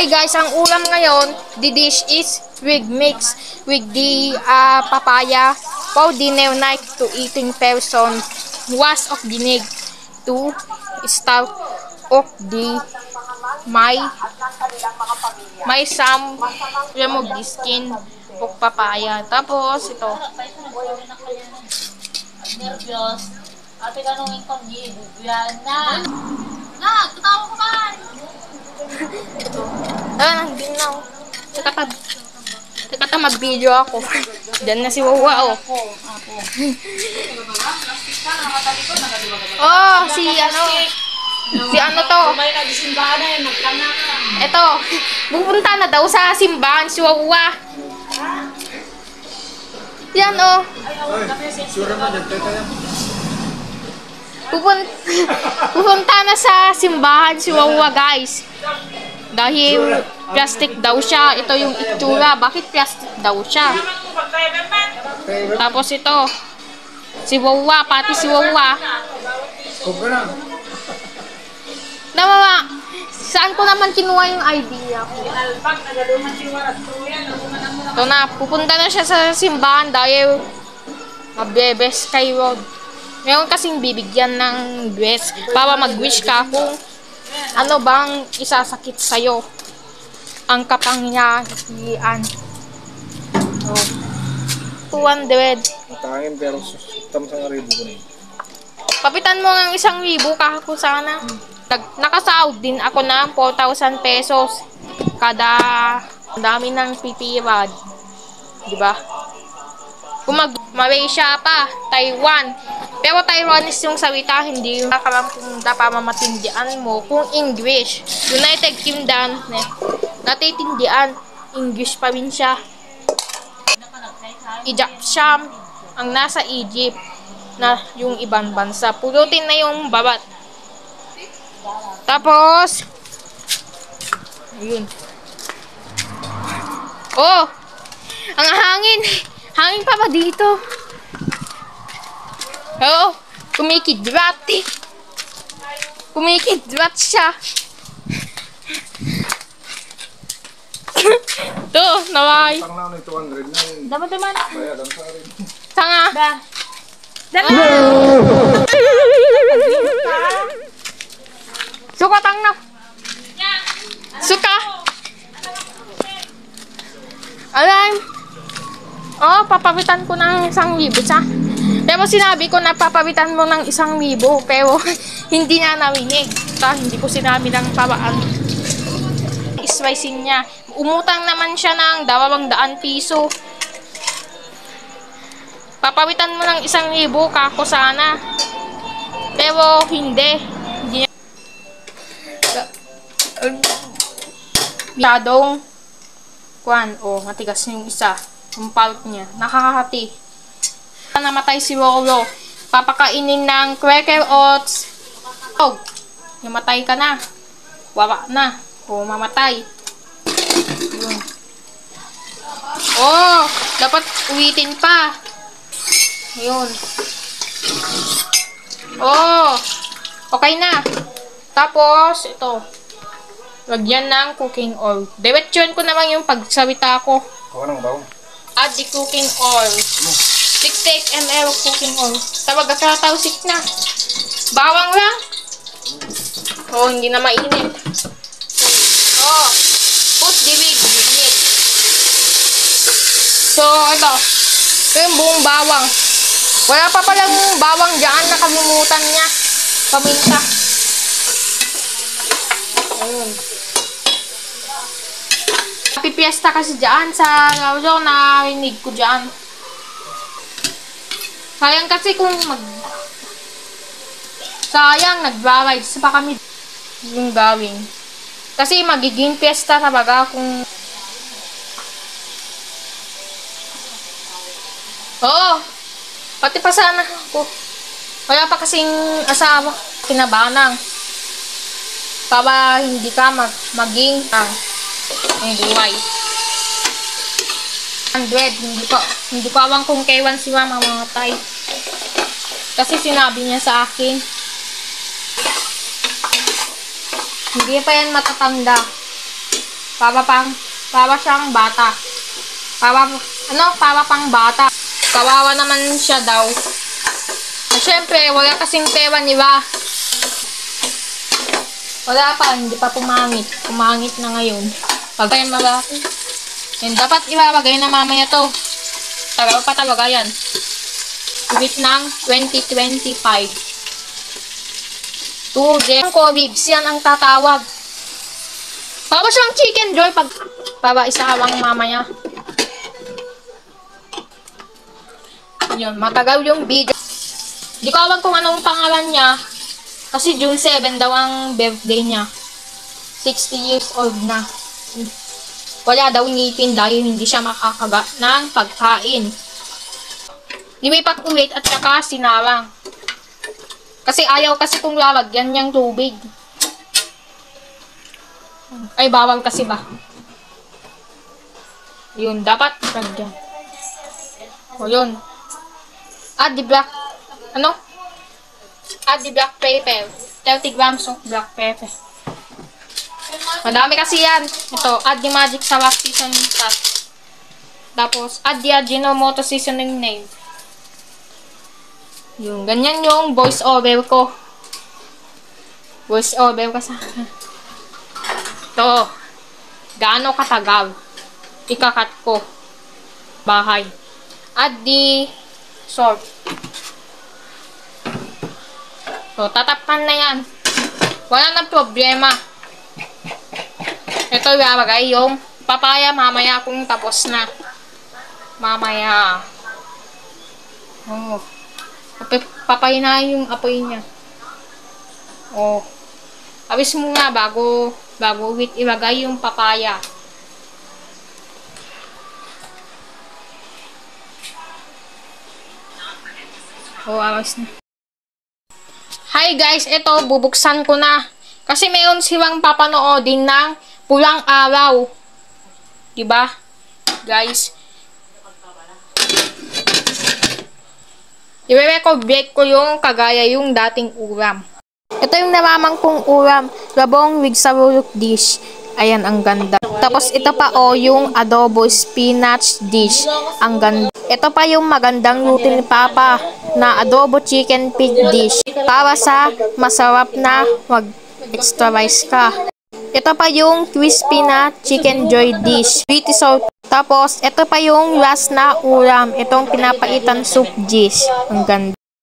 Okay guys, ang ulam ngayon, the dish is with mix with the papaya powder night to eating person was of dinig to start of the may some remove the skin of papaya. Tapos ito. Nervyos. Ate kanong ikong yan na. Na, tatawa ko ba? Ito. Hindi na. Teka mag-video ako. Diyan na si Wawa, oh. Oh, si ano to? Ito. Pupunta na daw sa simbahan si Wawa. Yan, oh. Pupunta na sa simbahan si Wawa, guys. Dahil plastic daw siya. Ito yung itsura. Bakit plastic daw siya? Tapos ito. Si Wawa. Pati si Wawa. Mama, saan ko naman kinuha yung idea ko? Ito na. Pupunta na siya sa simbahan dahil mabebes kay Rod. Ngayon kasing bibigyan ng dress para mag-wish ka kung ano bang isasakit sa'yo? Ang kapangyarihan. Oh. 200. Matangin pero tam sa ribo ko na. Papitan mo ng 1,000 kako sana. Nakasahod din ako ng 4,000 pesos. Kada dami ng pipirad. Diba? Kung Malaysia pa, Taiwan. Pero Taiwanese yung salita, hindi yung nakarampunda para matindihan mo. Kung English, United Kingdom, natitindihan, English pa rin siya. Egyptian, ang nasa Egypt, na yung ibang bansa. Pulutin na yung babat. Tapos, ayun. Oh! Ang hangin! Hangin pa ba dito? Oo, kumikidrat eh. Kumikidrat siya. Ito, naway. Tanglaw na 200 na yun. Dapat naman. Bayadan sa rin. Tanga. Suka tang na. Suka. Alam. Oh, papawitan ko ng 1,000 siya. Pero sinabi ko na papawitan mo ng 1,000 pero hindi na nawinig. Hindi ko sinabi ng paraan. Iswaisin niya. Umutang naman siya ng 200 piso. Papawitan mo ng 1,000 kako sana. Pero hindi. Hindi niya. Masyadong matigas yung isa. Yung pulp niya. Nakakahati. Namatay si Rolo. Papakainin ng Quaker Oats. Oh, namatay ka na. Wawa na. O, mamatay. Yun. Oh, dapat uwitin pa. Yun. Oh, okay na. Tapos, ito. Lagyan ng cooking oil. Diretsuhan ko naman yung pagsawita ko. Kawan ang bawang. Add the cooking oil. 60 ml cooking oil. Tawaga katawsik na. Bawang lang. Oh, hindi na mainit. Oh, put the wig in it. So, ito. Ito yung buong bawang. Wala pa palang bawang dyan. Nakalimutan niya. Paminta. Ayun. Pipiesta kasi dyan sa Lauro, narinig ko dyan. Sayang kasi kung sayang, nag-rides pa kami yung gawin. Kasi magiging fiesta talaga kung oo, pati pa sana ako. Wala pa kasing asawa, kinabanang. Para hindi ka maging ang buhay. 100, hindi ko awang kung kailan si mama mamatay. Kasi sinabi niya sa akin, hindi pa yan matatanda. Para siyang bata. Para pang bata. Kawawa naman siya daw. Siyempre, wala kasing pera, di ba? Wala pa, hindi pa pumangit. Pumangit na ngayon. Pag tayo malaki. Yan, dapat ilalagay na mamaya to. Tagal pa talaga yan. Ulit ng 2025. 2 Jem ko ribs, yan ang tatawag. Para siyang chicken joy pag para isawang mamaya. Yun, matagal yung video. Di ko alam kung anong pangalan niya. Kasi June 7 daw ang birthday niya. 60 years old na. Wala daw ngipin dahil hindi siya makakaga ng pagkain. Lumipat ulit at saka sinawang. Kasi ayaw kasi kung lalagyan niyang tubig. Ay, bawal kasi ba? Yun, dapat lagyan. O, yun. Add the black pepper. 30 grams of black pepper. Madami kasi yan. Ito, add the magic sarap seasoning sauce. Tapos, add the Ajinomoto seasoning name. Yung, ganyan yung voice over ko. Voice over ka sa akin. Ito. Gaano katagal? Ikakat ko. Bahay. Add the salt. So, tatakpan na yan. Wala nang problema. Ito ilalagay yung papaya mamaya kung tapos na. Mamaya. Oh. Papay na yung apoy niya. Oh. Awis mo nga bago ilagay yung papaya. Oh, awis na. Hi guys, ito bubuksan ko na. Kasi mayroon silang papanoodin ng pulang araw. Diba? Guys. I-record break ko yung kagaya yung dating ulam. Ito yung naramang kong ulam. Labong with sarulok dish. Ayan, ang ganda. Tapos ito pa yung adobo spinach dish. Ang ganda. Ito pa yung magandang luto ni Papa na adobo chicken pig dish. Para sa masarap na wag extra rice ka. Ito pa yung crispy na chicken joy dish. Sweet salt. Tapos, ito pa yung last na ulam. Itong pinapaitan soup dish. Ang ganda.